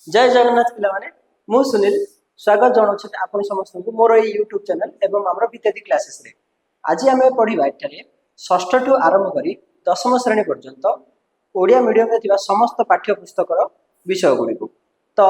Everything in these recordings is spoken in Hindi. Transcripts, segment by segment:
जय जगन्नाथ पिलामाने मु सुनील स्वागत जनाउछु आपण समस्त को मोर ए यूट्यूब चैनल एवं हमर विद्यार्थी क्लासेस रे आज आमे पढिबा एठारे षष्ठ टू आरंभ करी दशम श्रेणी पर्यंत ओडिया मीडियम रे थिबा समस्त पाठ्य पुस्तक रो विषय गुडी को तो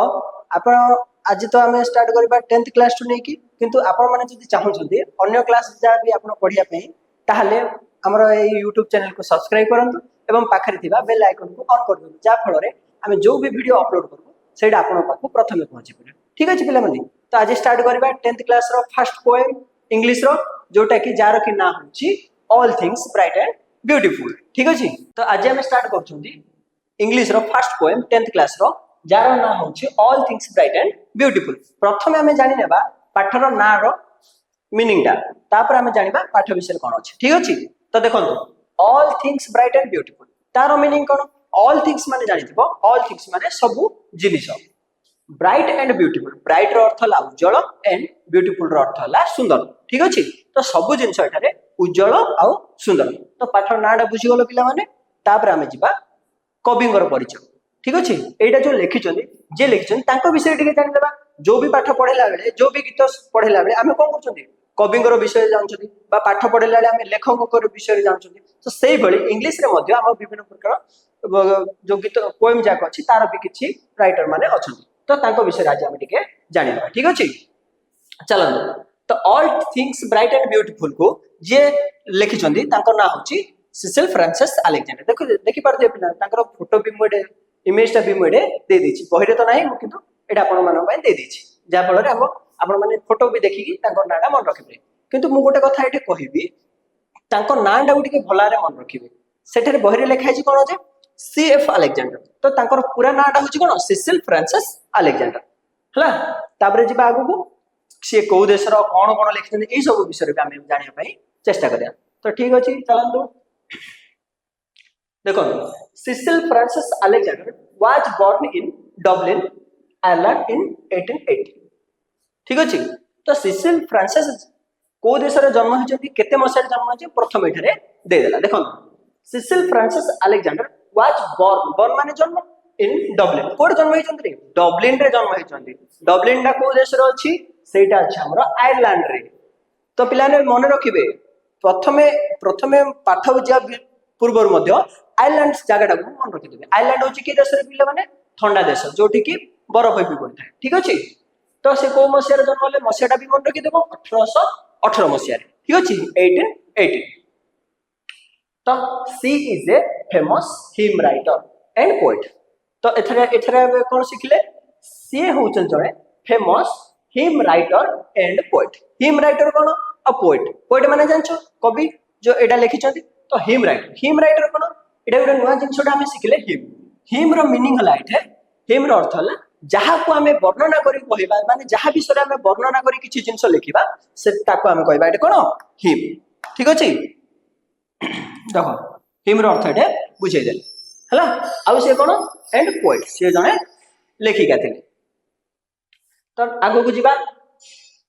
आपण आज तो आमे स्टार्ट करबा 10th क्लास टू नेकी किंतु आपण माने जदि चाहू छथि अन्य क्लास जा भी आपण पढिया पई ताहाले हमर ए यूट्यूब चैनल को सब्सक्राइब करंतु एवं पाखरे थिबा बेल आइकन को ऑन कर दियौ जा फल रे आमे जो भी वीडियो अपलोड करू सेटा आपण पाखु प्रथमे पहुंची पड़े। ठीक अछि पिला माने तो आज स्टार्ट करबा 10th class row first poem English रो जोटा कि जार कि ना होची all things bright and beautiful. ठीक अछि तो आज हम start करछुंदी English row first poem 10th class रो जार ना होची all things bright and beautiful. प्रथमे हमें जानि नेबा पाठर ना रो मीनिंग दा तापर हमें जानिबा पाठ विषय कोन अछि। ठीक अछि तो देखंतु all things bright and beautiful तारो मीनिंग कोन ऑल थिंग्स माने जानिथिबो ऑल थिंग्स माने सबु जिनिस ब्राइट एंड ब्यूटीफुल ब्राइट रो अर्थ ला उज्जवल एंड ब्यूटीफुल रो अर्थ ला सुंदर। ठीक अछि तो सबु जिंस एठारे उज्जवल आ सुंदर तो पाठ नाडा बुझी गलो पिला माने तापर हमें जिबा कविंगर परिचय। ठीक अछि एटा जो लिखिचोनी जे लिखिचोन तांको विषय टिके जानि देबा जो भी पाठ पढेला बेले जो भी गीत पढेला बेले हमें कोन करछोनी कविंगर विषय जानछोनी बा पाठ पढेला बेले हमें लेखककर विषय जानछोनी तो सेही भली इंग्लिश रे मध्ये हम विभिन्न प्रकार जो गीत पोएम जाक अछि तार भी किछि राइटर माने अछन तो तांको विषय आज हम टिके जानिबा। ठीक अछि चलन तो all things bright and beautiful को जे लिखिचोंदी तांको ना होछि सिसिल फ्रांसिस अलेक्जेंडर। देखो देखि पारते पिला तांकर फोटो भी मोडे इमेज टा भी मोडे दे देछि बहिरे तो नाही किंतु एटा आपण मानन पय दे देछि जा फल रे हम आपण माने फोटो भी देखि तांको नाडा मन रखिबे किंतु मु गोटे कथा एटे कहिबी तांको नाडा उटिके भलारे मन रखिबे सेठरे बहिरे लिखा छि कोन जे सीएफ अलेक्जेंडर तो तांकर पूरा नाडा होछि कोन सिसिल फ्रांसिस अलेक्जेंडर हला ताबरे जिबा आगु को से को देश रो कोन कोन लिखछन ए सब विषय पे हम जानिया पई चेष्टा करिया। तो ठीक अछि चलंतु देखो Cecil Frances Alexander was born in Dublin Ireland in 1880। ठीक अछि तो सिसिल फ्रांसिस को देश रे जन्म होचंती केते मसिया जन्म होचे प्रथम एठारे दे देला। देखो Cecil Frances Alexander was born माने जन्म इन डबलिन कोड जन्म होचंती डबलिन रे जन्म होचंती डबलिन डा को देश रे अछि सेटा अछि हमरो आयरलैंड रे। तो पिलाने मन रखिबे प्रथमे प्रथमे पाठ बुझिया पूर्व मध्य आयरलैंड जगह को मन रखि देबे आयरलैंड होची कि देश रे पिला माने ठंडा देश जोठी कि बरफ भी पड़ता। ठीक अछि तो से को मसिया रे जन्म होले मसियाटा भी मन रखि देबो 1818 मसिया रे। ठीक अछि 1880 तो she is a famous hymn writer and poet. तो एथरे एथरे कोन सिखले सी होचन जणे famous hymn writer and poet. Hymn writer कोन अ पोएट पोएट माने जानछो कवि जो एडा लिखि छथि तो हिम राइटर कोन एडा गुडा नुवा जिंसोडा हमें सिखले हिम रो मीनिंग हला एठे हिम रो अर्थ हला जहा को हमें वर्णना करी कहबा माने जहा विषय हमें वर्णना करी किछि जिंस लिखिबा से ताको हमें कहबा एटे कोन हिम। ठीक अछि देखो हिम रो अर्थ एटे बुझै देल हला आ से कोन एंड पोएट से जने लेखिका थिले। तो आगो को जिबा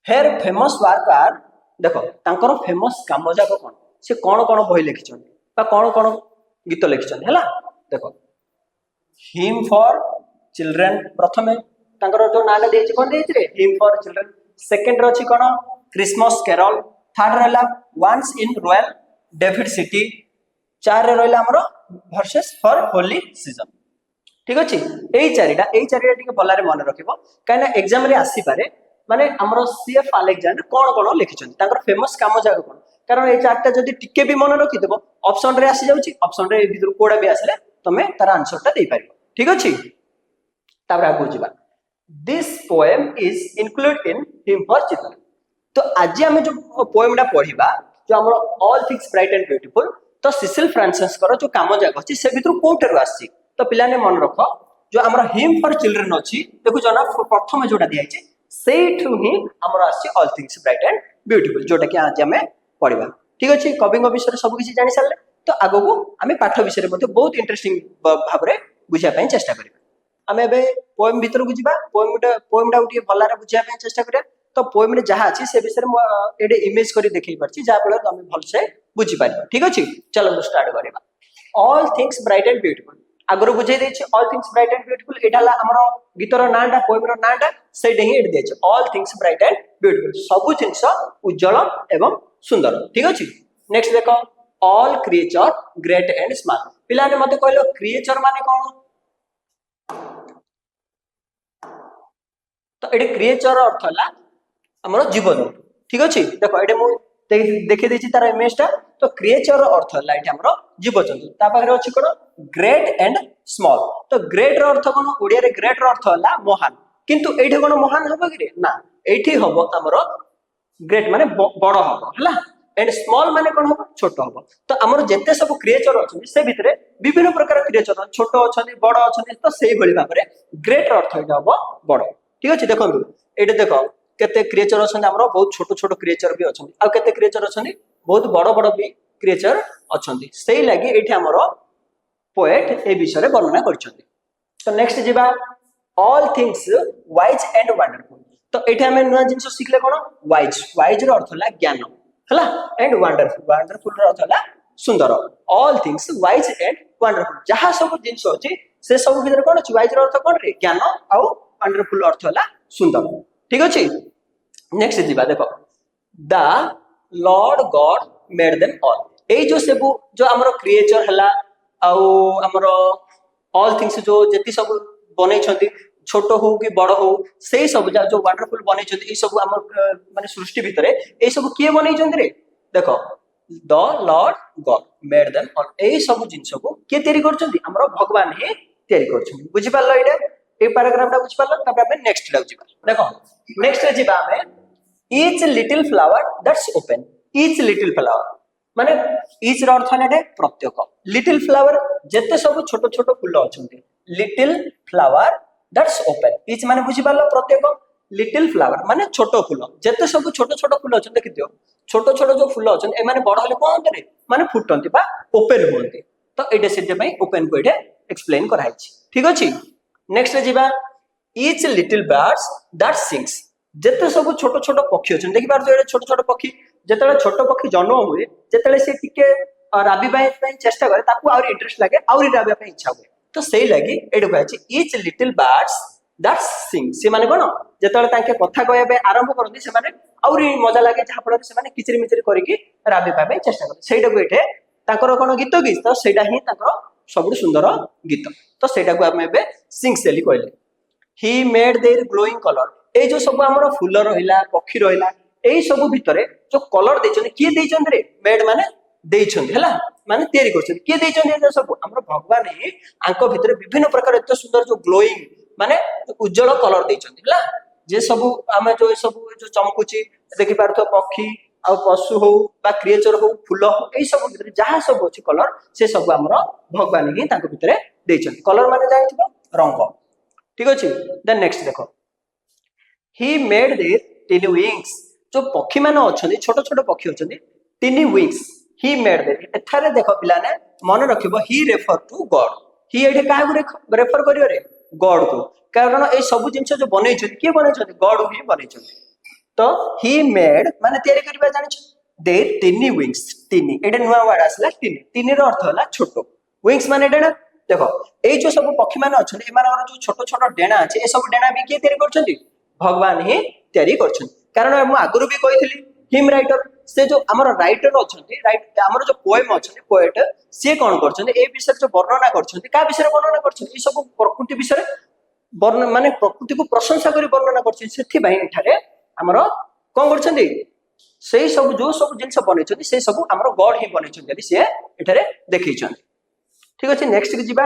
हेर फेमस वर्क आर देखो तांकर फेमस काम जाको कोन से कोन कोन बही लिखिछन बा कोन कोन गीत लिखिछन हला देखो हिम फॉर चिल्ड्रन प्रथमे तांकर जो नाला देछि कोन देछि रे हिम फॉर चिल्ड्रन सेकंड रो अछि कोन क्रिसमस कैरल थर्ड रहला once in royal David city चार रे रहला हमरो वर्सेस फॉर होली सीजन। ठीक अछि एई चारिटा टिके बलारे मन रखिबो काना एग्जाम रे आसी पारे माने हमरो सीएफ अलेक्जेंडर कोन कोन लिखिछन तांकर फेमस काम जाको कोन कारण ए चारटा जदी टिके भी मन रखि देबो ऑप्शन रे आसी जाउची ऑप्शन रे भीतर कोडा भी आसले तमे तार आंसर ता दे पारिबो। ठीक अछि तापर आगु जिबा this poem is included in him for children. तो आज हम जो पोएम डा पढिबा जो हमरो all things bright and beautiful तो सिसिल फ्रांसिस करो जो काम जाको अछि से भीतर कोठर आसी तो पिलाने मन रखो जो हमरो हिम फॉर चिल्ड्रन अछि देखु जना प्रथम जोडा दिया छै सेठु ही हमरो आसी all things bright and beautiful जोटा कि आज हमें पढिबा। ठीक अछि कविंग विषय सब किछि जानि सारले तो आगो को हमें पाठ विषय मध्ये बहुत इंटरेस्टिंग भाबरे बुझिया पय चेष्टा करिबा। हमें बे पोएम भीतर को जिबा पोएम डा उठी भलारे बुझिया पय चेष्टा करिया तो पोएम रे जहा अछि से विषय में एडे इमेज करी देखै परछि जा फल तमे भल से बुझि पारिबा। ठीक अछि चलो स्टार्ट करिबा all things bright and beautiful आगुरी बुझे देछि all things bright and beautiful एटा ला हमरो गीतर नाटा पोएम रो नाटा सेटा ही एट देछि all things bright and beautiful सब जिंस उज्जवल एवं सुंदर ठीक अछि नेक्स्ट देखो all creature great and smart पिला ने मते कहलो क्रिएचर माने कोन तो एटे क्रिएचर अर्थ हला हमरो जीवजंतु ठीक अछि देखो एटे मु देखि देछि तार इमेजटा तो क्रिएचर अर्थ हला एटे हमरो जीवजंतु ता पाखरे अछि कोन ग्रेट एंड स्मॉल तो ग्रेट रो अर्थ कोन ओडिया रे ग्रेट रो अर्थ हला महान किंतु एठे कोन महान हबो कि रे ना एठी हबो हमरो ग्रेट माने बड़ हबो हला एंड स्मॉल माने कोन हबो छोट हबो तो हमरो जत्ते सब क्रिएचर अछि से भितरे विभिन्न प्रकार क्रिएचर छोट अछनी बड़ अछनी तो सेही भली भाबरे ग्रेट रो अर्थ हबो बड़ ठीक अछि देखंतु एटे देखो केते क्रिएचर अछन हमरो बहुत छोट छोट क्रिएचर भी अछन आ केते क्रिएचर अछन बहुत बड़ बड़ भी क्रिएचर अछन सेही लागि एठी हमरो पोएट ए विषय रे वर्णना करछन तो नेक्स्ट जिबा all things wise and wonderful तो एठी हमें नया जिंस सिखले कोन वाइज वाइज रो अर्थ हला ज्ञान हला एंड वंडरफुल वंडरफुल रो अर्थ हला सुंदर all things wise and wonderful जहां सब जिंस अछि से सब भीतर कोन अछि वाइज रो अर्थ कोन रे ज्ञान आ वंडरफुल अर्थ हला सुंदर ठीक अछि नेक्स्ट जिबा देखो the lord God made them all ए जो सब जो हमरो क्रिएचर हला आ हमरो ऑल थिंग्स जो जति सब बनै छथि छोट हो कि बड़ हो से सब जो वंडरफुल बनै छथि ए सब हमर माने सृष्टि भितरे ए सब किए बनै छथि रे देखो the lord God made them all ए सब जिंस को के तयारी करछथि हमरो भगवान ही तयारी करछथि बुझि पारलो एटा ए पैराग्राफ टा बुझि पारलो तब हमें नेक्स्ट ला जिबा देखो नेक्स्ट जिबा हमें each little flower that's open each little flower माने ईच रो अर्थ है प्रत्येक लिटिल फ्लावर जत्ते सब छोट छोट फूल अछंती little flower that's open each माने बुझि पारलो प्रत्येक लिटिल फ्लावर माने छोट फूल जत्ते सब छोट छोट फूल अछन देखिदियो छोट छोट जो फूल अछन ए माने बड़ हले कोन रे माने फुटंती बा ओपन होंती तो एटे सेटे पई ओपन को एटे एक्सप्लेन कराई छी ठीक अछि नेक्स्ट जिबा each little birds that sings जत्ते सब छोट छोट पक्षी अछन देखि पार जो छोट छोट पक्षी जतले छोट पक्षी जन्म हुए जतले से टिके राबी बाय चेष्टा करे ताकू और इंटरेस्ट लागे और राबी बाय इच्छा हुए तो सेही लागि एडो कहै ईच लिटिल बर्ड्स दैट सिंग से माने कोन जतले ताके कथा कहय बे आरंभ करथि से माने और मजा लागे जहा फल से माने किचरी मिचरी करिकि राबी बाय चेष्टा करे सेटा को एठे ताकर कोन गीत गीत तो सेटा ही ताकर सबु सुंदर गीत तो सेटा को हम एबे सिंग सेली कहले he made their glowing colour ए जो सब हमरो फूल रहिला पक्षी रहिला एई सब भितरे जो कलर देछन के देछन रे मेड माने देछन हला माने तयारी करछन के देछन ए सब हमरो भगवान ही आंको भितरे विभिन्न प्रकार एत सुंदर जो ग्लोइंग माने उज्जवल कलर देछन हला जे सब हम जो सब जो चमकुची देखि पारथो पक्षी आ पशु हो बा क्रिएचर हो फूल हो एई सब भितरे जहा सब अछि कलर से सब हमरो भगवान ही तांको भितरे देछन कलर माने जानिथिबो रंग ठीक अछि देन नेक्स्ट देखो he made their tiny wings जो पक्षी माने अछन छोट छोट पक्षी अछन tiny wings he made their एथारे देखो पिला ने मन रखिबो he refer to God he एठे का रेफर करियो रे गॉड को कारण ए सब जिंस जो बनै छ के बनै छ गॉड ही बनै छ तो ही मेड माने तयारी करबा जानि छ देयर टिनी विंग्स टिनी एटे नुवा वर्ड आसला टिनी टिनी रो अर्थ होला छोट विंग्स माने एटा देखो ए जो सब पक्षी माने अछन ए माने जो छोट छोट डेना अछि ए सब डेना भी के तयारी करछन भगवान ही तयारी करछन कारण हम आगुरु भी कहितली हिम राइटर से जो हमर राइटर अछन राइट हमर जो पोएम अछन पोएट से कोन करछन ए विषय जो वर्णना करछन का विषय वर्णना करछन ई सब प्रकृति विषय वर्णना माने प्रकृति को प्रशंसा करी वर्णना करछन सेथि भाई एठारे हमर कोन करछन सेही सब जो सब जिंस बनै छथि से सब हमर गॉड ही बनै छथि यदि से एठारे देखै छथि ठीक अछि नेक्स्ट के जिबा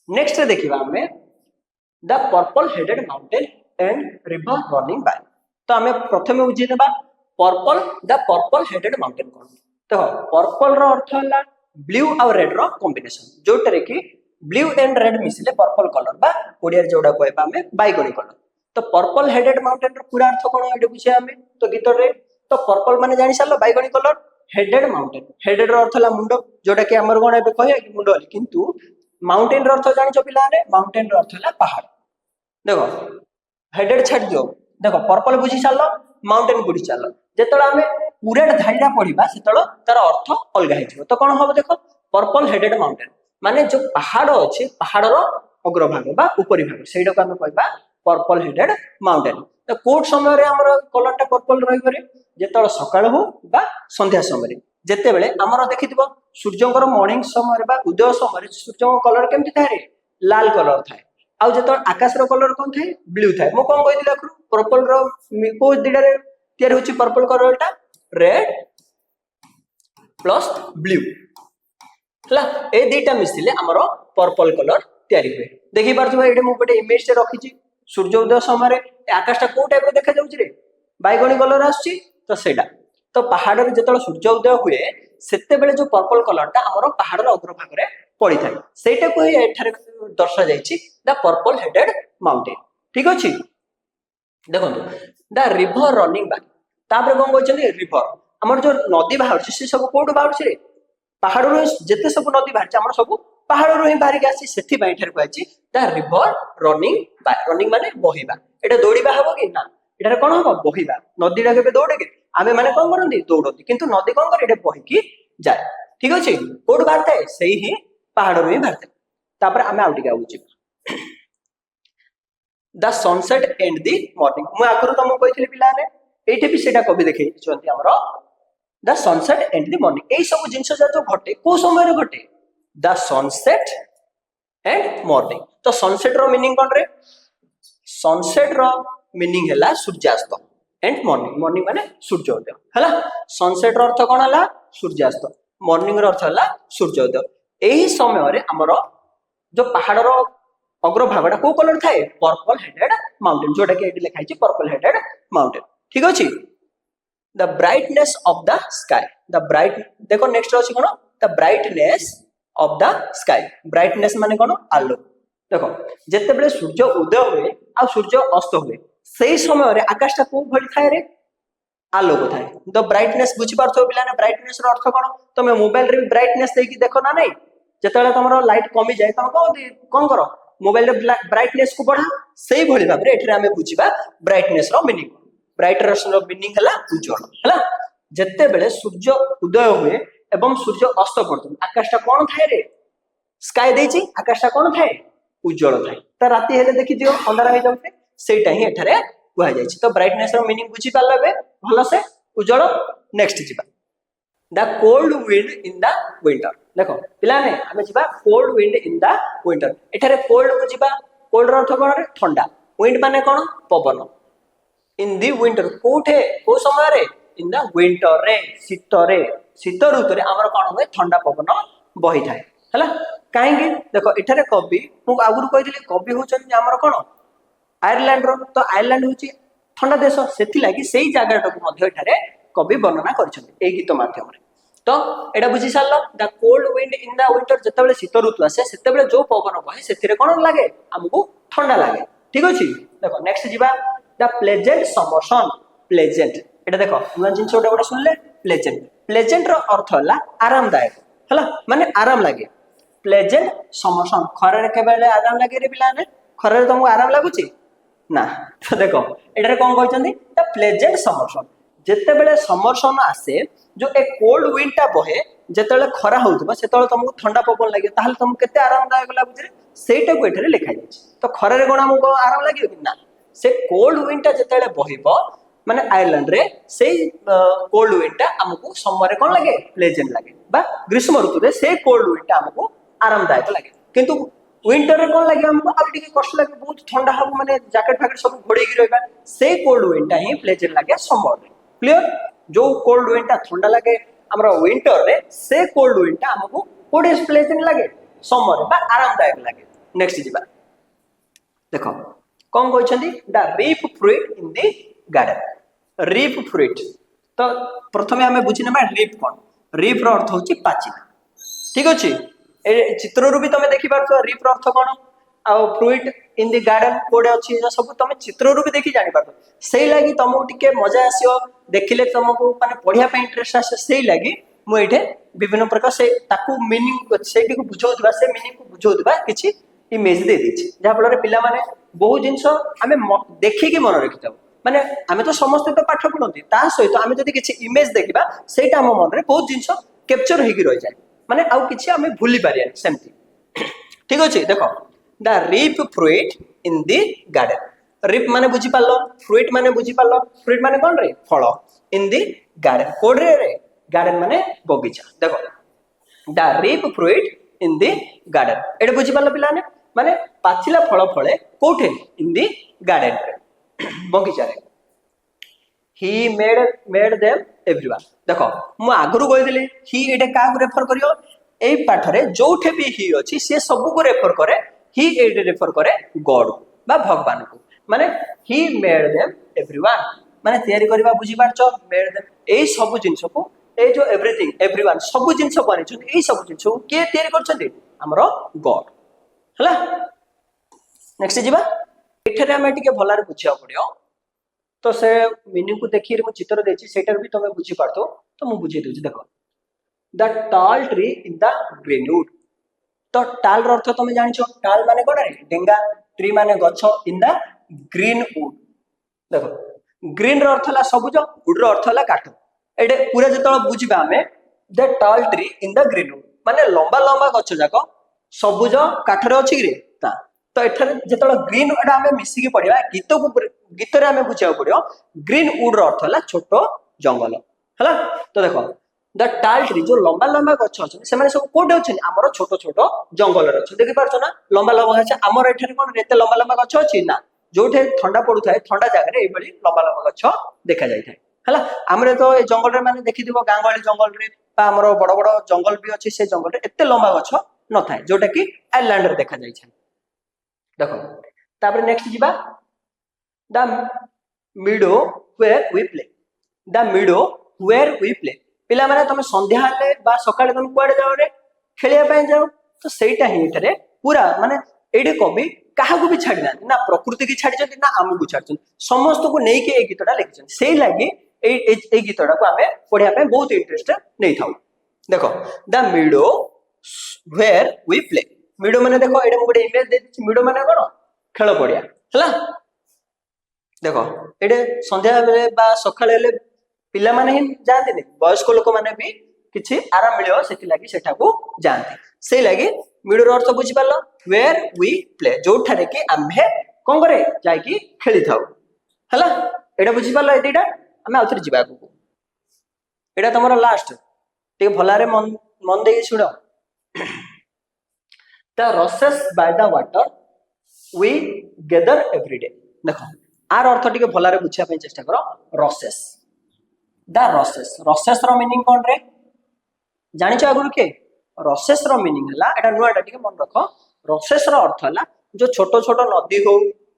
नेक्स्ट देखिबा हमें the purple headed mountain and river running by तो हमें प्रथमे बुझी नेबा द पर्पल हेडेड माउंटेन कोन तो पर्पल रो अर्थ होला ब्लू और रेड रो कॉम्बिनेशन जोटरे कि ब्लू एंड रेड मिसले पर्पल कलर बा ओडिया जोडा कहबा हमें बाइगणी कलर तो पर्पल हेडेड माउंटेन रो पूरा अर्थ कोन एडे बुझे हमें तो गीत रे तो पर्पल माने जानि सालो बाइगणी कलर हेडेड माउंटेन हेडेड रो अर्थ होला मुंडो जोटा कि हमर कोन एबे कहया कि मुंडो वाली किंतु माउंटेन रो अर्थ जानि छ पिला रे माउंटेन रो अर्थ होला पहाड़ देखो हेडेड छाड़ दियो देखो पर्पल बुझी सालो माउंटेन बुझी सालो जेतला हमें पूरा धाइरा पढिबा सेतलो तार अर्थ अलगा हिथिबो तो कोन होबो देखो पर्पल हेडेड माउंटेन ମାନେ ଯୋଉ ପାହାଡ ଅଛି ପାହାଡର ଅଗ୍ରଭାଗ ବା ଉପରି ଭାଗ ସେଇଟାକୁ ଆମେ କହିବା ପର୍ପଲ ହେଡେଡ ମାଉଣ୍ଟେନ। ତ କୋଉ ସମୟରେ ଆମର କଲରଟା ପର୍ପଲ ରହିପାରେ? ଯେତେବେଳେ ସକାଳ ହଉ ବା ସନ୍ଧ୍ୟା ସମୟରେ, ଯେତେବେଳେ ଆମର ଦେଖିଥିବ ସୂର୍ଯ୍ୟଙ୍କର ମର୍ଣ୍ଣିଂ ସମୟରେ ବା ଉଦୟ ସମୟରେ ସୂର୍ଯ୍ୟଙ୍କ କଲର କେମିତି ଥାଏ? ଲାଲ କଲର ଥାଏ। ଆଉ ଯେତେବେଳେ ଆକାଶର କଲର କଣ ଥାଏ? ବ୍ଲୁ ଥାଏ। ମୁଁ କଣ କହିଥିଲି ଆଗରୁ ପର୍ପଲ ର କୋଉ ଦିଟାରେ ତିଆରି ହଉଛି ପର୍ପଲ କଲରଟା? ରେଡ ପ୍ଲସ ବ୍ଲୁ ହେଲା, ଏ ଦିଟା ମିଶିଲେ ଆମର ପର୍ପଲ କଲର ତିଆରି ହୁଏ। ଦେଖିପାରୁଥିବ ଏଇଠି ମୁଁ ଗୋଟେ ଇମେଜ ଟେ ରଖିଛି ସୂର୍ଯ୍ୟ ଉଦୟ ସମୟରେ ଆକାଶଟା କୋଉ ଟାଇପର ଦେଖାଯାଉଛି ରେ? ବାଇଗଣୀ କଲର ଆସୁଛି ତ ସେଇଟା। ତ ପାହାଡରେ ଯେତେବେଳେ ସୂର୍ଯ୍ୟ ଉଦୟ ହୁଏ ସେତେବେଳେ ଯୋଉ ପର୍ପଲ କଲରଟା ଆମର ପାହାଡର ଅଗ୍ରଭାଗରେ ପଡିଥାଏ, ସେଇଟାକୁ ହିଁ ଏଠାରେ ଦର୍ଶାଯାଇଛି ଦ ପର୍ପଲ ହେଡେଡ ମାଉଣ୍ଟେନ। ଠିକ ଅଛି, ଦେଖନ୍ତୁ ଦ ରିଭର ରନିଂ ବାଇ। ତାପରେ କଣ କହିଛନ୍ତି? ରିଭର ଆମର ଯୋଉ ନଦୀ ବାହାରୁଛି ସେ ସବୁ କୋଉଠୁ ବାହାରୁଛି ରେ? ପାହାଡରୁ ଯେତେ ସବୁ ନଦୀ ବାହାରିଛି ଆମର ସବୁ ପାହାଡରୁ ହିଁ ବାହାରିକି ଆସିଛି। ସେଥିପାଇଁ ଏଠାରେ କୁହାଯାଇଛି ଦ ରିଭର ରନିଂ ବାଇ। ରନିଂ ମାନେ ବହିବା। ଏଟା ଦୌଡ଼ିବା ହବ କି? ନା, ଏଠାରେ କଣ ହବ? ବହିବା। ନଦୀଟା କେବେ ଦୌଡେ କି? ଆମେ ମାନେ କଣ କରନ୍ତି? ଦୌଡନ୍ତି। କିନ୍ତୁ ନଦୀ କଣ କରେ? ଏଟା ବହିକି ଯାଏ। ଠିକ ଅଛି, କୋଉଠୁ ବାହାରିଥାଏ? ସେଇ ହିଁ ପାହାଡରୁ ହିଁ ବାହାରିଥାଏ। ତାପରେ ଆମେ ଆଉ ଟିକେ ଆଗକୁ ଯିବା। ଦ ସନସେଟ ଏଣ୍ଡ ଦି ମର୍ଣ୍ଣିଂ। ମୁଁ ଆଗରୁ ତମକୁ କହିଥିଲି ପିଲାମାନେ, ଏଇଠି ବି ସେଇଟା କବି ଦେଖେଇଛନ୍ତି ଆମର ଦ ସନସେଟ ଏଣ୍ଡ ଦି ମର୍ଣ୍ଣିଂ। ଏଇ ସବୁ ଜିନିଷ ଯୋଉ ଘଟେ କୋଉ ସମୟରେ ଘଟେ? ଦ ସନସେଟ ଏଣ୍ଡ ମର୍ଣ୍ଣିଂ। ତ ସନସେଟ ର ମିନିଂ କଣ ରେ? ସନସେଟ ର ମିନିଂ ହେଲା ସୂର୍ଯ୍ୟାସ୍ତ ଏଣ୍ଡ ମର୍ଣ୍ଣିଂ। ମର୍ଣ୍ଣିଂ ମାନେ ସୂର୍ଯ୍ୟୋଦୟ ହେଲା। ସନସେଟ ର ଅର୍ଥ କଣ ହେଲା? ସୂର୍ଯ୍ୟାସ୍ତ। ମର୍ଣ୍ଣିଂ ର ଅର୍ଥ ହେଲା ସୂର୍ଯ୍ୟୋଦୟ। ଏହି ସମୟରେ ଆମର ଯୋଉ ପାହାଡର ଅଗ୍ରଭାଗଟା କୋଉ କଲର ଥାଏ? ପର୍ପଲ ହେଡେଡ ମାଉଣ୍ଟେନ, ଯୋଉଟା କି ଏଠି ଲେଖା ହେଇଛି ପର୍ପଲ ହେଡେଡ ମାଉଣ୍ଟେନ। ଠିକ ଅଛି, the brightness of the sky. The bright, ଦେଖ ନେକ୍ସଟ ଅଛି କଣ? The brightness of the sky. Brightness ମାନେ କଣ? ଆଲୋକ। ଦେଖ ଯେତେବେଳେ ସୂର୍ଯ୍ୟ ଉଦୟ ହୁଏ ଆଉ ସୂର୍ଯ୍ୟ ଅସ୍ତ ହୁଏ ସେଇ ସମୟରେ ଆକାଶଟା କୋଉ ଭଳି ଥାଏ ରେ? ଆଲୋକ ଥାଏ। ଦ ବ୍ରାଇଟନେସ୍ ବୁଝିପାରୁଥିବ ପିଲାମାନେ, ବ୍ରାଇଟନେସ୍ ର ଅର୍ଥ କଣ? ତମେ ମୋବାଇଲରେ ବି ବ୍ରାଇଟନେସ୍ ଦେଇକି ଦେଖ ନା ନାଇଁ? ଯେତେବେଳେ ତମର ଲାଇଟ କମିଯାଏ ତମେ କଣ କର? ମୋବାଇଲରେ ବ୍ରାଇଟନେସ୍ କୁ ବଢାଅ। ସେଇଭଳି ଭାବରେ ଏଠାରେ ଆମେ ବୁଝିବା ବ୍ରାଇଟନେସ୍ ର ମିନିଂ। ବ୍ରାଇଟନେସ୍ ର ମିନିଂ ହେଲା ଉଜ୍ଜଳ ହେଲା। ଯେତେବେଳେ ସୂର୍ଯ୍ୟ ଉଦୟ ହୁଏ ଏବଂ ସୂର୍ଯ୍ୟ ଅସ୍ତ କରୁଛନ୍ତି ଆକାଶଟା କଣ ଥାଏ ରେ? ସ୍କାଏ ଦେଇଛି, ଆକାଶଟା କଣ ଥାଏ? ଉଜ୍ଜଳ ଥାଏ। ତ ରାତି ହେଲେ ଦେଖିଦିଅ ଅନ୍ଧାର ହେଇଯାଉଛି, ସେଇଟା ହିଁ ଏଠାରେ କୁହାଯାଇଛି। ତ ବ୍ରାଇଟନେସ୍ ର ମିନିଂ ବୁଝିପାରିଲ ଏବେ ଭଲସେ? ଉଜ୍ଜଳ। ନେକ୍ସଟ ଯିବା, the cold wind in the winter. ଦେଖ ପିଲାମାନେ ଆମେ ଯିବା cold wind in the winter. ଏଠାରେ କୋଲ୍ଡ କୁ ଯିବା, କୋଲ୍ଡ ର ଅର୍ଥ କଣ? ଥଣ୍ଡା। ୱିଣ୍ଡ ମାନେ କଣ? ପବନ। ଇନ୍ ଦି ୱିଣ୍ଟର, କୋଉଠେ କୋଉ ସମୟରେ? ଇନ୍ ଦ ୱିଣ୍ଟରରେ, ଶୀତରେ। ଶୀତ ଋତୁରେ ଆମର କଣ ହୁଏ? ଥଣ୍ଡା ପବନ ବହିଥାଏ ହେଲା। କାହିଁକି? ଦେଖ ଏଠାରେ କବି, ମୁଁ ଆଗରୁ କହିଥିଲି କବି ହଉଛନ୍ତି ଆମର କଣ? ଆୟାରଲାଣ୍ଡର। ତ ଆୟାରଲାଣ୍ଡ ହଉଛି ଥଣ୍ଡା ଦେଶ, ସେଥିଲାଗି ସେଇ ଜାଗାଟାକୁ ମଧ୍ୟ ଏଠାରେ କବି ବର୍ଣ୍ଣନା କରିଛନ୍ତି ଏଇ ଗୀତ ମାଧ୍ୟମରେ। ତ ଏଇଟା ବୁଝି ସାରିଲ, the cold wind in the winter. ଯେତେବେଳେ ଶୀତ ଋତୁ ଆସେ ସେତେବେଳେ ଯୋଉ ପବନ ବହେ ସେଥିରେ କଣ ଲାଗେ? ଆମକୁ ଥଣ୍ଡା ଲାଗେ। ଠିକ ଅଛି, ଦେଖ ନେକ୍ସଟ ଯିବା, ଦ ପ୍ଲେଜେଣ୍ଟ ସମର ସନ। ପ୍ଲେଜେଣ୍ଟ, ଏଟା ଦେଖ ନୂଆ ଜିନିଷ ଗୋଟେ ଶୁଣିଲେ। ପ୍ଲେଜେଣ୍ଟ, ପ୍ଲେଜେଣ୍ଟ ର ଅର୍ଥ ହେଲା ଆରାମଦାୟକ ହେଲା, ମାନେ ଆରାମ ଲାଗେ। ପ୍ଲେଜେଣ୍ଟ ସମର ସନ, ଖରାରେ କେବେଳେ ଆରାମ ଲାଗେ ରେ ପିଲାମାନେ? ଖରାରେ ତମକୁ ଆରାମ ଲାଗୁଛି ନା? ତ ଦେଖ ଏଠାରେ କଣ କହିଛନ୍ତି? ଦ ପ୍ଲେଜେଣ୍ଟ ସମର ସନ। ଯେତେବେଳେ ସମର ସନ ଆସେ, ଯୋଉ ଏ କୋଲ୍ଡ ୱିଣ୍ଡ ଟା ବହେ, ଯେତେବେଳେ ଖରା ହଉଥିବ ସେତେବେଳେ ତମକୁ ଥଣ୍ଡା ପବନ ଲାଗେ, ତାହେଲେ ତମକୁ କେତେ ଆରାମଦାୟକ ଲାଗୁଛି? ସେଇଟାକୁ ଏଠାରେ ଲେଖା ଯାଇଛି। ତ ଖରାରେ କଣ ଆମକୁ ଆରାମ ଲାଗିବ କି? ନା। ସେ କୋଲ୍ଡ ୱିଣ୍ଡ ଟା ଯେତେବେଳେ ବହିବ ମାନେ ଆୟାରଲାଣ୍ଡ ରେ, ସେଇ କୋଲ୍ଡ ୱିଣ୍ଡ ଟା ଆମକୁ ସମୟରେ କଣ ଲାଗେ? ପ୍ଲେଜେଣ୍ଟ ଲାଗେ। ବା ଗ୍ରୀଷ୍ମ ଋତୁରେ ସେ କୋଲ୍ଡ ୱିଣ୍ଡ ଟା ଆମକୁ ଆରାମଦାୟକ ଲାଗେ। କିନ୍ତୁ ୱିଣ୍ଟରରେ କଣ ଲାଗେ? ଆମକୁ ଆଉ ଟିକେ କଷ୍ଟ ଲାଗେ, ବହୁତ ଥଣ୍ଡା ହବ, ମାନେ ଜ୍ୟାକେଟ ଫ୍ୟାକେଟ ସବୁ ଘୋଡେଇକି ରହିବା। ସେଇ କୋଲ୍ଡ ୱିଣ୍ଡ ଟା ହିଁ ପ୍ଲେଜେଣ୍ଟ ଲାଗେ ସମରରେ। କ୍ଲିୟର? ଯୋଉ କୋଲ୍ଡ ୱିଣ୍ଡ ଟା ଥଣ୍ଡା ଲାଗେ ଆମର ୱିଣ୍ଟରରେ, ସେ କୋଲ୍ଡ ୱିଣ୍ଡ ଟା ଆମକୁ କୋଉଠି ପ୍ଲେଜେଣ୍ଟ ଲାଗେ? ସମରରେ ବା ଆରାମଦାୟକ ଲାଗେ। ନେକ୍ସଟ ଯିବା, ଦେଖ କଣ କହିଛନ୍ତି? ଦ ରିପ୍ ଫ୍ରୁଇଟ ଇନ୍ ଦି ଗାର୍ଡେନ। ରିପ୍ ଫ୍ରୁଇଟ, ତ ପ୍ରଥମେ ଆମେ ବୁଝିନେବା ରିପ୍ କଣ? ରିପ୍ ର ଅର୍ଥ ହଉଛି ପାଚିଲା। ଠିକ ଅଛି, ଏ ଚିତ୍ରରୁ ବି ତମେ ଦେଖିପାରୁଥିବ ରିପ୍ ର ଅର୍ଥ କଣ। ଆଉ ଫ୍ରୁଇଟ ଇନ୍ ଦି ଗାର୍ଡେନ କୋଉଠି ଅଛି, ସବୁ ତମେ ଚିତ୍ରରୁ ବି ଦେଖି ଜାଣିପାରୁଥିବ। ସେଇ ଲାଗି ତମକୁ ଟିକେ ମଜା ଆସିବ, ଦେଖିଲେ ତମକୁ ମାନେ ପଢିବା ପାଇଁ ଇଣ୍ଟରେଷ୍ଟ ଆସିବ। ସେଇ ଲାଗି ମୁଁ ଏଇଠି ବିଭିନ୍ନ ପ୍ରକାର ସେ ତାକୁ ମିନିଂ, ସେଇଟିକୁ ବୁଝଉଥିବା, ସେ ମିନିଂକୁ ବୁଝଉଥିବା କିଛି ଇମେଜ ଦେଇ ଦେଇଛି, ଯାହା ଫଳରେ ପିଲାମାନେ ବହୁତ ଜିନିଷ ଆମେ ଦେଖିକି ମନେ ରଖିଥାଉ। ମାନେ ଆମେ ତ ସମସ୍ତେ ତ ପାଠ ପଢନ୍ତି, ତା ସହିତ ଆମେ ଯଦି କିଛି ଇମେଜ ଦେଖିବା ସେଇଟା ଆମ ମନରେ ବହୁତ ଜିନିଷ କ୍ୟାପଚର ହେଇକି ରହିଯାଏ, ମାନେ ଆଉ କିଛି ଆମେ ଭୁଲି ପାରିବାନି ସେମିତି। ठीक अच्छे देख the ripe fruit in the garden ripe माने बुझी पारलो फ्रुइट माने बुझी पारलो फ्रुइट माने कौन रे फल इन दी गार्डन कोड रे गार्डन माने बगीचा देखो the ripe fruit in the garden एटे बुझी पारलो पिला माने पाचिला फल फले कोठे इन दी गार्डन रे बगीचा रे he made them everyone देखो मु आगरु कहिदली ही एटे का रेफर करियो एई पाठ रे जोठे भी ही अछि से सब को रेफर करे ही एटे रेफर करे गॉड बा भगवान को माने he made them everyone माने तयारी करबा बुझी पारछो made them एई सब जिंस को ए जो एवरीथिंग एवरीवन सब जिंस बने छु एई सब जिंस को के तयारी करछथि हमरो गॉड हला नेक्स्ट जीवा एठरे हम टिके भलारे बुझिया पड़ियो तो से मीनिंग को देखिए मु चित्र देछि सेटर भी तमे बुझी पारतो तो मु बुझी देछि देखो द टाल ट्री इन द ग्रीनवुड तो टाल रो अर्थ तमे जानिछो टाल माने कोन रे डेंगा ट्री माने गछ इन द ग्रीनवुड देखो ग्रीन रो अर्थ ला सबुज वुड रो अर्थ ला काठ एडे पूरा जतळ बुझिबा हमें द टाल ट्री इन द ग्रीनवुड माने लंबा लंबा गछ जाको सबुज काठ रे अछि रे ता तो एठारे जतळ ग्रीन एडा हमें मिसिकी पढिबा गीत को गीत रे हमें बुझाउ पड़ियो ग्रीन वुड रो अर्थ हला छोट जंगल हला तो देखो द टाल ट्री जो लंबा लंबा गछ अछि से माने सब कोडे अछि हमरो छोट छोट जंगल रे अछि देखि पारछो ना लंबा लंबा गछ हमर एठारे कोन एते लंबा लंबा गछ अछि ना जोठे ठंडा पडुथाय ठंडा जागा रे एबळी लंबा लंबा गछ देखा जाय थाय हला हमरे तो ए जंगल रे माने देखि दिबो गांगळी जंगल रे बा हमरो बड़ बड़ जंगल भी अछि से जंगल रे एते लंबा गछ न थाय जोटा कि आइलैंड रे देखा जाय छै देखो तापर नेक्स्ट जीवा the meadow where we play the meadow where we play पिला माने तुम संध्या हले बा सकाळे तुम कुआडे जाओ रे खेलिया पय जाओ तो सेटा ही एठरे पूरा माने एडे कवि काहा को भी छाडी ना ना प्रकृति की छाडी जति ना आम को छाडी समस्त को नै के ए गीतटा लिखछन सेई लागि ए गीतटा को हमें पढिया पे बहुत इंटरेस्ट नै थाउ देखो the meadow where we play meadow माने देखो एडे मु गोटे इमेज दे दिछि मीडो माने कोन खेल पडिया हला देखो एडे संध्या बेले बा सकाळे ले पिला माने ही जानते ने वयस्क लोक माने भी किछि आराम मिलियो सेति लागि सेठा को जानते सेई लागि मीडो अर्थ बुझि पालो वेयर वी प्ले जो ठारे कि आम्हे कोन करे जाय कि खेली थाउ हला एडा बुझि पालो एतिडा हमें आउथरे जिबा को एडा तमरो लास्ट टे भलारे मन देई सुनो the rushes by the water we gather every day देखो आर अर्थ टिके भलारे बुझिया पय चेष्टा करो रसेस द रसेस रसेस रो मीनिंग कोन रे जानि छ आगुर के रसेस रो मीनिंग हला एटा नुआटा टिके मन रखो रसेस रो अर्थ हला जो छोटो छोटो नदी हो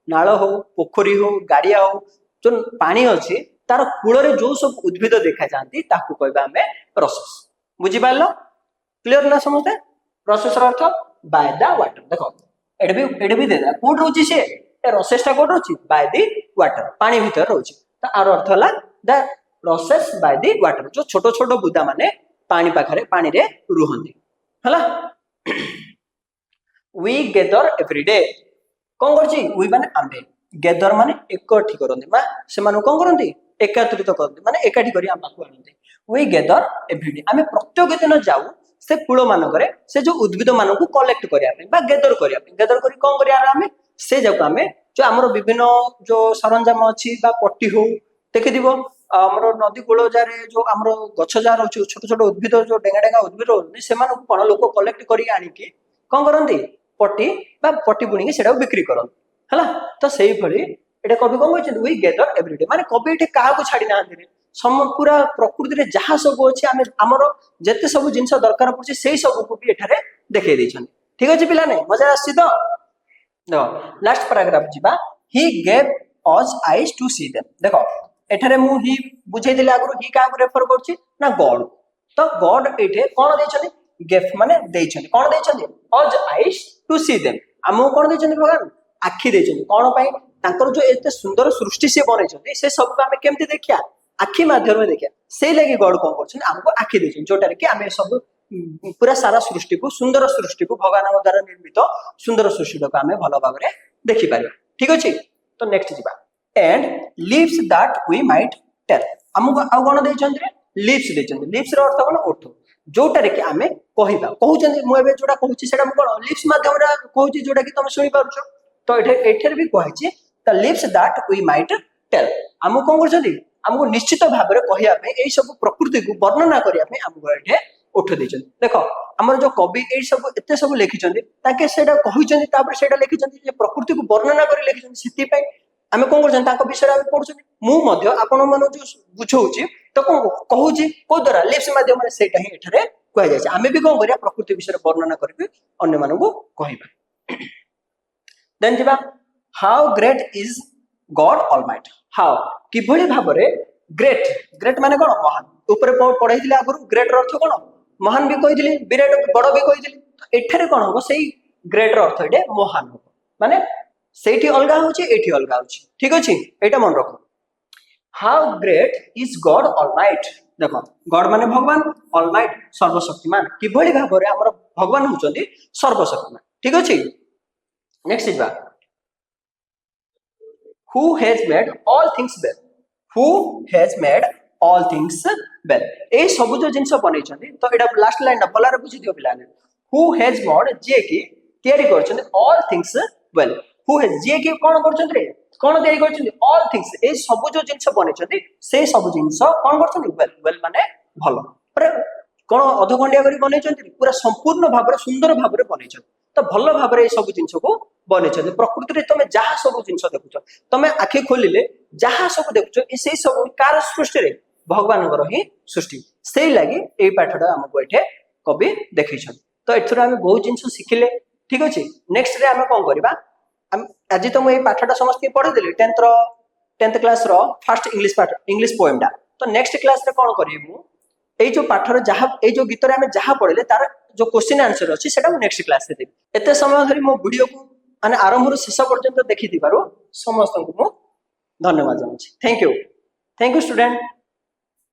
नाळ हो पोखरी हो गाडिया हो जो पानी अछि तार कूल रे जो सब उद्भिद देखा जानती ताकू कहबा हमें रसेस बुझि पारलो क्लियर ना समझते रसेस रो अर्थ बाय द वाटर देखो एडे भी देदा कोड रोची से ए रसेसटा कोड रोची बाय द वाटर पानी भीतर रोची तो आर अर्थ हला the rushes by the water जो छोटो छोटो बुदा माने पानी पाखरे पानी रे रुहंती हला वी गेदर एवरी डे कोन करची वी माने आम्बे गेदर माने एकठी करंती मा से मानु कोन करंती एकत्रित करंती माने एकाठी करी हम पाखु आनंती वी गेदर एवरी डे आमे प्रत्येक दिन जाऊ से कूल मानकरे से जो उद्भिद मानकु कलेक्ट करिया पे बा गेदर करी कोन करिया आमे से जको आमे जो हमरो विभिन्न जो सरंजाम अछि बा पट्टी हो देखि दिबो हमरो नदी कूल जारे जो हमरो गछ जा रहउछ छोट छोट उद्भिद जो डेंगा डेंगा उद्भिद रहउछ से मानकु कोन लोक कलेक्ट करी आनी कि कोन करंती पट्टी बुणी के सेटा बिक्री करन हला तो सेही भली एटा कवि कोन कहै वी गेदर एवरी डे माने कवि एटे काहा को छाडी ना रे सम पूरा प्रकृति रे जहा सब अछि आमे हमरो जते सब जिंस दरकार पड़छि सेही सब को भी एठारे देखे दैछन ठीक अछि पिला ने मजा आछि तो नो लास्ट पैराग्राफ जिबा he gave us eyes to see them देखो एठारे मु ही बुझै देले आगु ही का रेफर करछि ना गॉड तो गॉड एठे कोन दैछनि गिफ्ट माने दैछनि कोन दैछनि अज आईज टू सी देम हमो कोन दैछनि भगवान आखि दैछनि कोन पई तांकर जो एते सुंदर सृष्टि से बनैछनि से सब को हमें केमति देखिया आखि माध्यम में देखिया से लागि गॉड कोन करछन हमको आखि दैछनि जोटारे कि हमें सब पूरा सारा सृष्टि को सुंदर सृष्टि को भगवान द्वारा निर्मित सुंदर सृष्टि को हमें भलो भाबरे देखि पारे ठीक अछि तो नेक्स्ट जिबा and leaves that we might tell हमको आ कोन दैछन रे लीव्स दैछन लीव्स रो अर्थ कोन ओठ जोटारे कि आमे कहिबा कहउचंदी मु एबे जोटा कहउची सेटा मु कोन लिप्स माध्यम रे कहउची जोटा कि तुम सुनि पारुछो तो एठेर भी कहैछि the lips that we might tell हमु कोन करछंदी हमको निश्चित भाव में कहिया पे एई सब प्रकृति को वर्णना करिया पे हमको एठे उठ दैछन देखो हमर जो कवि एई सब एते सब लिखिछंदी ताके सेटा कहउचंदी तापर सेटा लिखिछंदी जे प्रकृति को वर्णना करि लिखिछंदी सिति पे आमे कोन करछन ताको विषय आमे पढुछन मु मध्य आपण मन जो बुझौछि तो कोन कहउछि को द्वारा लिप्स माध्यम रे सेटा ही एठरे कह जाय छै आमे भी कोन करिया प्रकृति विषय वर्णना करबे अन्य मानको कहिबा देन जिबा how great is God almighty how किभଳି भाबरे ग्रेट ग्रेट माने कोन महान ऊपर पढाई दिले आगु ग्रेट र अर्थ कोन महान भी कहिदिली विराट बड़ भी कहिदिली एठरे कोन हो सेही ग्रेट र अर्थ एटे महान हो माने सेठी अलगा होची एठी अलगा होची ठीक अछि एटा मन रखो how great is God All Might देखो गॉड माने भगवान ऑलमाइट सर्वशक्तिमान किभଳି भाबरे हमर भगवान होचंदी सर्वशक्तिमान ठीक अछि नेक्स्ट इज बा who has made all things well who has made all things well ए सब जो जिंस बनै छथि तो एटा लास्ट लाइन बलार बुझि दियो पिलाने who has made जे की तयारी करछन all things well who has जे की कोन करछन रे कोन तयारी करछन all things ए सब जो जिंस बनै छथि से सब जिंस कोन करछन well well माने भलो पर कोन अधखंडिया करी बनै छथि पूरा संपूर्ण भाबरे सुंदर भाबरे बनै छथि तो भलो भाबरे ए सब जिंस को बनै छथि प्रकृति रे तमे जहा सब जिंस देखुछ तमे आखि खोलिले जहा सब देखुछ ए से सब कार सृष्टि रे भगवान गर ही सृष्टि सेही लागि ए पाठडा हमको एठे कवि देखै छथि तो एथरा हम बहुत जिंस सिखिले ठीक अछि नेक्स्ट रे हम कोन करबा आज तो मैं पाठटा समस्त पढ़े देली 10th class row first English पाठ इंग्लिश पोएम डा तो नेक्स्ट क्लास रे कोन करिए मु ए जो पाठर जहा ए जो गीत रे हम जहा पढ़ले तार जो क्वेश्चन आंसर अछि सेटा मु नेक्स्ट क्लास रे देबी एते समय धरि मो वीडियो को माने आरंभ रो शेष पर्यंत देखि दिबारो समस्त को मु धन्यवाद जानछि थैंक यू स्टूडेंट।